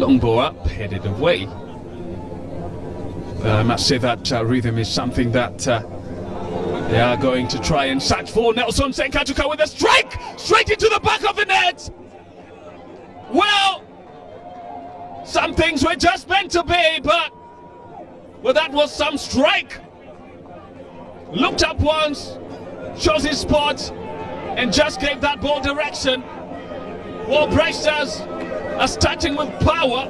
Long ball up, headed away. I must say that rhythm is something that they are going to try and search for. Nelson Senkatuka with a strike! Straight into the back of the net! Well, some things were just meant to be, but well, that was some strike. Looked up once, chose his spot, and just gave that ball direction. Well, Bracers are starting with power.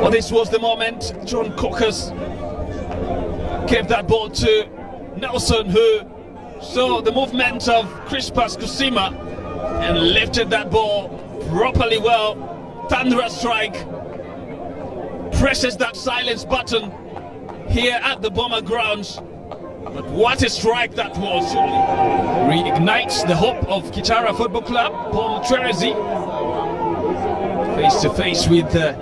Well, this was the moment. John Cocker's gave that ball to Nelson, who saw the movement of Crispas Kusima and lifted that ball properly well. Thunderous strike. Presses that silence button here at the Bomber grounds. But what a strike that was. Reignites the hope of Kitara Football Club. Paul Mutwerezi face to face with a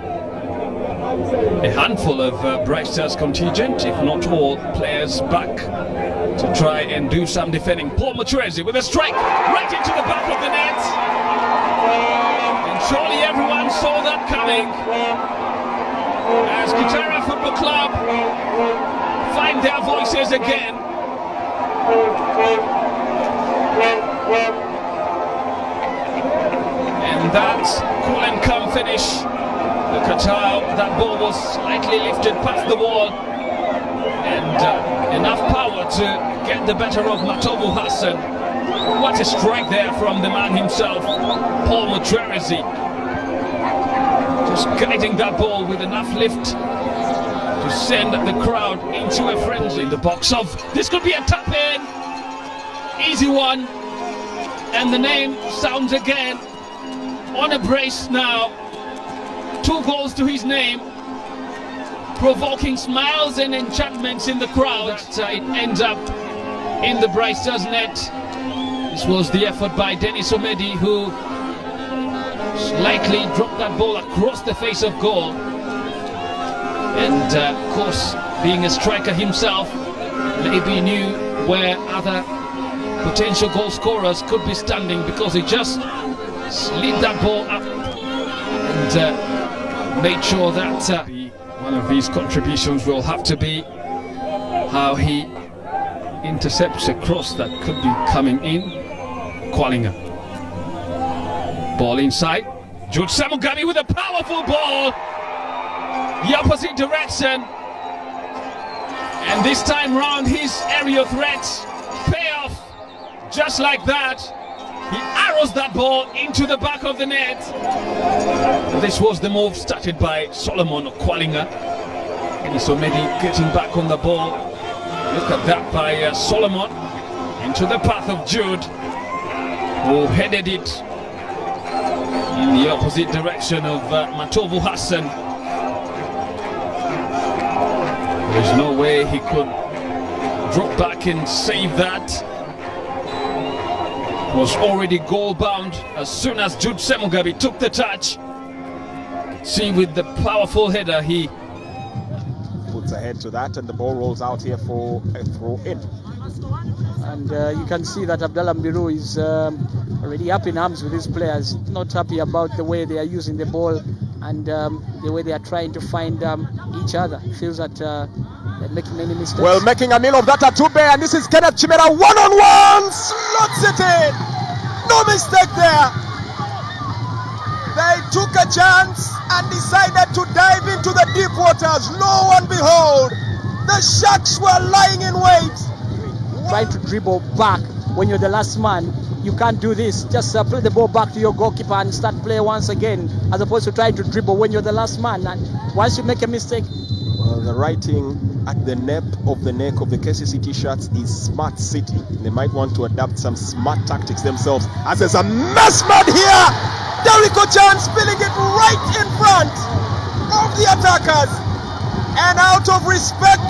handful of Bright Stars contingent, if not all players, back to try and do some defending. Paul Mutwerezi with a strike right into the back of the net. And surely everyone saw that coming. As Kitara Football Club find their voices again. And that cool and calm finish. Look at how that ball was slightly lifted past the wall, and enough power to get the better of Matovu Hassan. What a strike there from the man himself, Paul Mutwerezi. Just guiding that ball with enough lift to send the crowd into a frenzy. In the box of, this could be a tap in, easy one, and the name sounds again on a brace now. 2 goals to his name, provoking smiles and enchantments in the crowd. It ends up in the Bright Stars net. This was the effort by Dennis Omedi, who slightly dropped that ball across the face of goal. And of course, being a striker himself, maybe knew where other potential goal scorers could be standing, because he just slid that ball up and made sure that one of these contributions will have to be how he intercepts a cross that could be coming in. Kwalinger. Ball inside. Jude Samugami with a powerful ball. The opposite direction. And this time round, his aerial threats pay off just like that. He arrows that ball into the back of the net. This was the move started by Solomon Kwalinger. And so Medi getting back on the ball. Look at that by Solomon into the path of Jude, who headed it in the opposite direction of Matovu Hassan. There's no way he could drop back and save that. Was already goal bound as soon as Jude Semugabi took the touch. See, with the powerful header, he puts ahead to that, and the ball rolls out here for a throw in. And you can see that Abdallah Mbiru is already up in arms with his players, not happy about the way they are using the ball and the way they are trying to find each other. Feels that they're making many mistakes. Well, making a meal of that Atube, and this is Kenneth Chimera, one-on-one, slots it in. No mistake there. They took a chance and decided to dive into the deep waters. Lo and behold, the Sharks were lying in wait. Trying to dribble back when you're the last man. You can't do this. Just play the ball back to your goalkeeper and start play once again, as opposed to trying to dribble when you're the last man. And once you make a mistake, well, the writing at the nape of the neck of the KCC T-shirts is Smart City. They might want to adapt some smart tactics themselves, as there's a mess man here. Derrick Ochan spilling it right in front of the attackers, and out of respect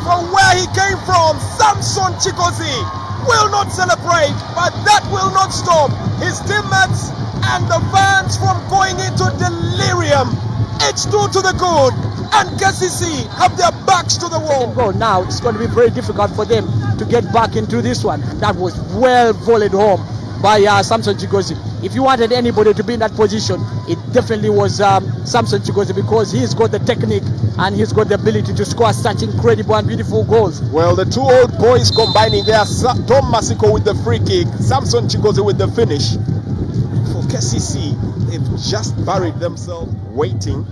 for where he came from, Samson Chikozi will not celebrate, but that will not stop his teammates and the fans from going into delirium. H2 to the good, and KCC have their backs to the wall. Now it's going to be very difficult for them to get back into this one. That was well volleyed home by Samson Chikozi. if you wanted anybody to be in that position, it definitely was Samson Chigozie, because he's got the technique and he's got the ability to score such incredible and beautiful goals. Well, the two old boys combining there, Tom Masiko with the free kick, Samson Chigozie with the finish. For KCC, they've just buried themselves waiting.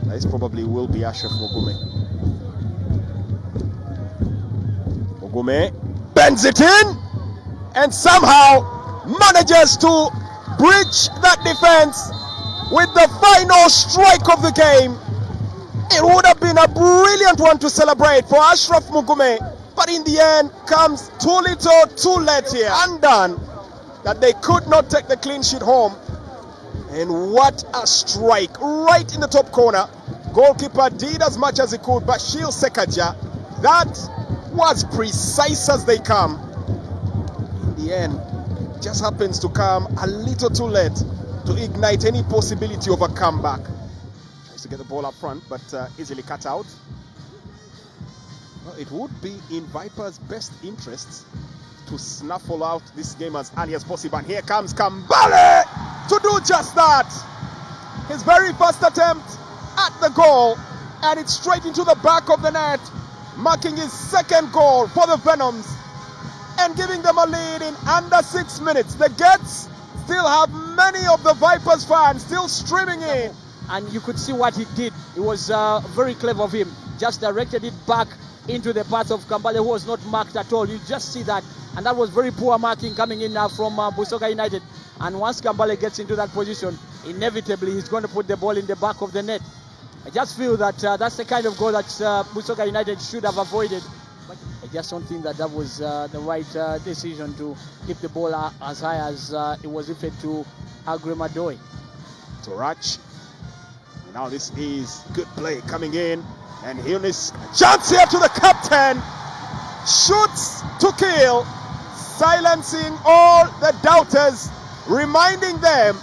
This probably will be Ashraf Mugume. Mugume bends it in and somehow manages to breach that defense with the final strike of the game. It would have been a brilliant one to celebrate for Ashraf Mugume, but in the end comes too little, too late here. Undone that they could not take the clean sheet home. And what a strike right in the top corner. Goalkeeper did as much as he could, but Shil Sekaja, that was precise as they come. In the end, just happens to come a little too late to ignite any possibility of a comeback. Tries to get the ball up front, but easily cut out. Well, it would be in Vipers' best interests to snuffle out this game as early as possible. And here comes Kambale to do just that. His very first attempt at the goal, and it's straight into the back of the net, marking his second goal for the Venoms and giving them a lead in under 6 minutes. The Gets still have many of the Vipers fans still streaming in. And you could see what he did. It was very clever of him. Just directed it back into the path of Kambale, who was not marked at all. You just see that. And that was very poor marking coming in now from Busoga United. And once Kambale gets into that position, inevitably he's going to put the ball in the back of the net. I just feel that that's the kind of goal that Busoga United should have avoided. But I just don't think that that was the right decision to keep the ball as high as it was lifted to Agre Madoy. Torach. Now this is good play coming in. And Yunis, chance here to the captain. Shoots to kill. Silencing all the doubters. Reminding them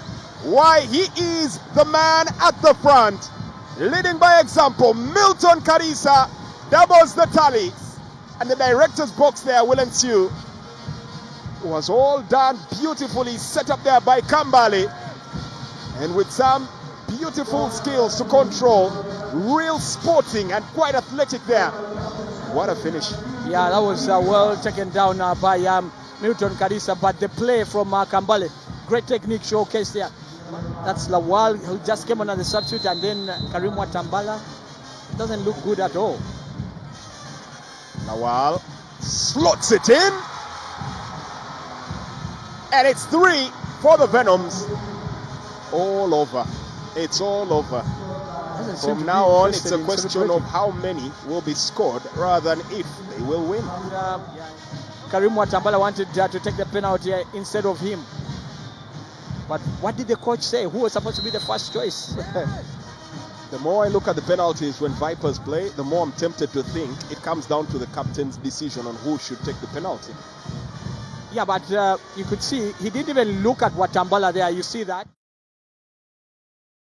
why he is the man at the front. Leading by example, Milton Karisa doubles the tally. And the director's box there will ensue. It was all done beautifully, set up there by Kambale. And with some beautiful skills to control, real sporting and quite athletic there. What a finish. Yeah, that was well taken down by Milton Karisa, but the play from Kambale, great technique showcased there. That's Lawal, who just came on as a substitute, and then Karim Watambala. Doesn't look good at all. Lawal slots it in. And it's 3 for the Venoms. All over. It's all over. From now on, it's a question of how many will be scored rather than if they will win. Karim Watambala wanted to take the penalty instead of him. But what did the coach say? Who was supposed to be the first choice? The more I look at the penalties when Vipers play, the more I'm tempted to think it comes down to the captain's decision on who should take the penalty. Yeah, but you could see he didn't even look at Watambala there. You see that?